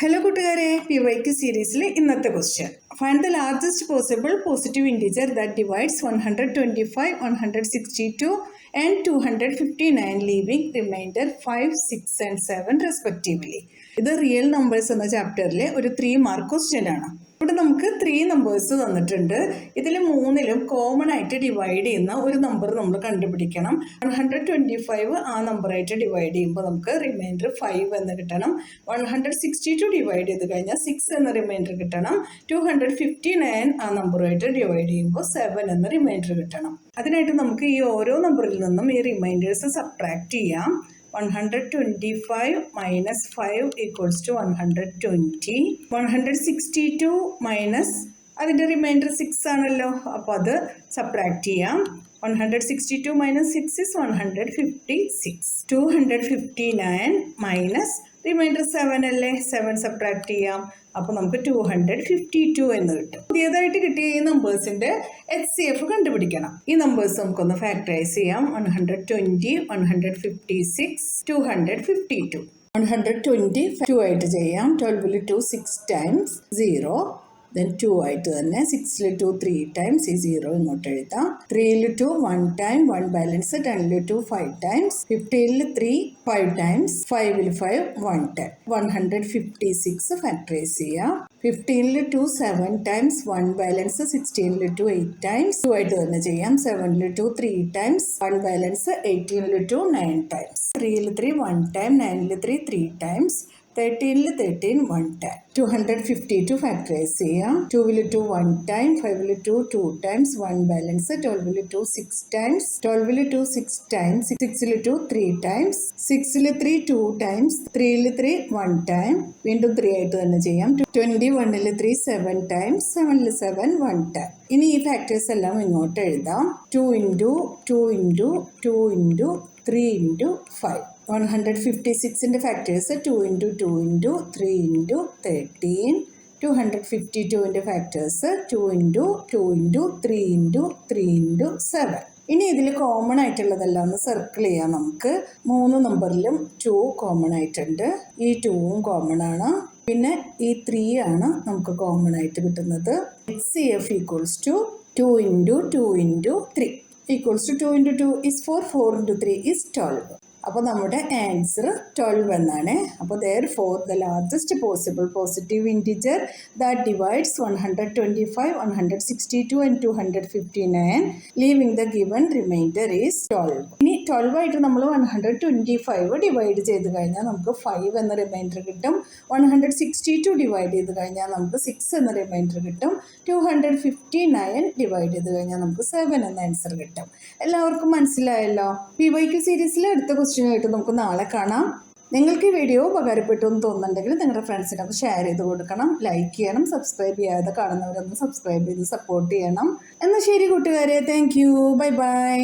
Hello കൂട്ടുകാരെ, PYQ സീരീസിലെ ഇന്നത്തെ question. Find the largest possible positive integer that divides 125, 162 and 259, leaving remainder 5, 6 and 7 respectively. ഇത് real numbers എന്ന ചാപ്റ്ററിലെ ഒരു 3 മാർക്ക് ക്വസ്റ്റ്യൻ ആണ്. ഇവിടെ നമുക്ക് 3 നമ്പേഴ്സ് തന്നിട്ടുണ്ട്. ഇതിൽ 3ലും കോമൺ ആയിട്ട് ഡിവൈഡ് ചെയ്യുന്ന ഒരു നമ്പർ നമ്മൾ കണ്ടുപിടിക്കണം. 125 ആ നമ്പറായിട്ട് ഡിവൈഡ് ചെയ്യുമ്പോൾ നമുക്ക് റിമൈൻഡർ 5 എന്ന് കിട്ടണം. 162 ഡിവൈഡ് ചെയ്ത് കഴിഞ്ഞാൽ 6 എന്ന റിമൈൻഡർ കിട്ടണം. 259 ആ നമ്പറുമായിട്ട് ഡിവൈഡ് ചെയ്യുമ്പോൾ 7 എന്ന റിമൈൻഡർ കിട്ടണം. അതിനായിട്ട് നമുക്ക് ഈ ഓരോ നമ്പറിൽ നിന്നും ഈ റിമൈൻഡേഴ്സ് സബ്ട്രാക്ട് ചെയ്യാം. 125 minus 5 equals to 120. 162 minus അതിൻ്റെ റിമൈൻഡർ 6 ആണല്ലോ, അപ്പോൾ അത് സബ്ട്രാക്ട് ചെയ്യാം. 162 minus 6 is 156. 259 minus റിമൈൻഡർ 7 അല്ലേ, 7 സബ്ട്രാക്ട് ചെയ്യാം. അപ്പോൾ നമുക്ക് 252 എന്ന് കിട്ടും. പുതിയതായിട്ട് കിട്ടിയ ഈ നമ്പേഴ്സിൻ്റെ HCF കണ്ടുപിടിക്കണം. ഈ നമ്പേഴ്സ് നമുക്കൊന്ന് ഫാക്ടറൈസ് ചെയ്യാം. 120, 156, 252. 120 2 ആയിട്ട് ചെയ്യാം. 12ൽ 2 6 times 0. then 2 ആയിട്ട് തന്നെ 6ൽ 2 3 times ഈ 0 ഇങ്ങോട്ട് എഴുതാം. 3ൽ 2 1 time 1 ബാലൻസ്. 10ൽ 2 5 times. 15ൽ 3 5 times. 5ൽ 5 1 time. 156 ഫാക്ടറൈസ് ചെയ്യാം. 15ൽ 2 7 times 1 ബാലൻസ്. 16ൽ 2 8 times 2 ആയിട്ട് തന്നെ ചെയ്യാം. 7ൽ 2 3 times 1 ബാലൻസ്. 18ൽ 2 9 times. 3ൽ 3 1 time. 9ൽ 3 3 times. 13ൽ 13 1 time. 252 ഫാക്ടറൈസ് ചെയ്യാം. 2ൽ 2 1 time. 5ൽ 2 2 times 1 ബാലൻസ്. 12ൽ 2 6 times. 12ൽ 2 6 times. 6ൽ 2 3 times. 6ൽ 3 2 times. 3ൽ 3 1 time. വീണ്ടും 3 ആയിട്ട് തന്നെ ചെയ്യാം. 21ൽ 3 7 times. 7ൽ 7 1 time. ഇനി ഈ ഫാക്ടേഴ്സ് എല്ലാം ഇങ്ങോട്ട് എഴുതാം. 2 into 2 into 2 into 3 into 5. 156ൻ്റെ ഫാക്ടേഴ്സ് 2 into 2 into 3 into 13. 252ൻ്റെ factors 2 into 2 into 3 into 3 into 7. ഇനി ഇതിൽ കോമൺ ആയിട്ടുള്ളതെല്ലാം ഒന്ന് സർക്കിൾ ചെയ്യാം. നമുക്ക് 3 നമ്പറിലും 2 കോമൺ ആയിട്ടുണ്ട്. ഈ 2ഉം കോമൺ ആണ്. പിന്നെ ഈ 3 ആണ് നമുക്ക് കോമൺ ആയിട്ട് കിട്ടുന്നത്. HCF equals to 2 into 2 into 3 equals to 2 into 2 is 4. 4 into 3 is 12. അപ്പോൾ നമ്മുടെ ആൻസർ 12 എന്നാണ്. അപ്പോൾ therefore the largest possible positive integer that divides 125, 162 and 259, leaving the given remainder is 12. ഇനി 12 ആയിട്ട് നമ്മൾ 125 ഡിവൈഡ് ചെയ്ത് കഴിഞ്ഞാൽ നമുക്ക് 5 എന്ന റിമൈൻഡർ കിട്ടും. 162 ഡിവൈഡ് ചെയ്ത് കഴിഞ്ഞാൽ നമുക്ക് 6 എന്ന റിമൈൻഡർ കിട്ടും. 259 ഡിവൈഡ് ചെയ്ത് കഴിഞ്ഞാൽ നമുക്ക് 7 എന്ന ആൻസർ കിട്ടും. എല്ലാവർക്കും മനസ്സിലായല്ലോ. PYQ സീരീസിലെ അടുത്ത ക്വസ്റ്റ്യനായിട്ട് നമുക്ക് നാളെ കാണാം. നിങ്ങൾക്ക് ഈ വീഡിയോ ഉപകാരപ്പെട്ടു എന്ന് തോന്നുന്നുണ്ടെങ്കിൽ നിങ്ങളുടെ ഫ്രണ്ട്സിനൊക്കെ ഷെയർ ചെയ്ത് കൊടുക്കണം, ലൈക്ക് ചെയ്യണം, സബ്സ്ക്രൈബ് ചെയ്യാതെ കാണുന്നവരൊന്ന് സബ്സ്ക്രൈബ് ചെയ്ത് സപ്പോർട്ട് ചെയ്യണം. എന്നാൽ ശരി കൂട്ടുകാരെ, താങ്ക് യു, ബൈ ബൈ.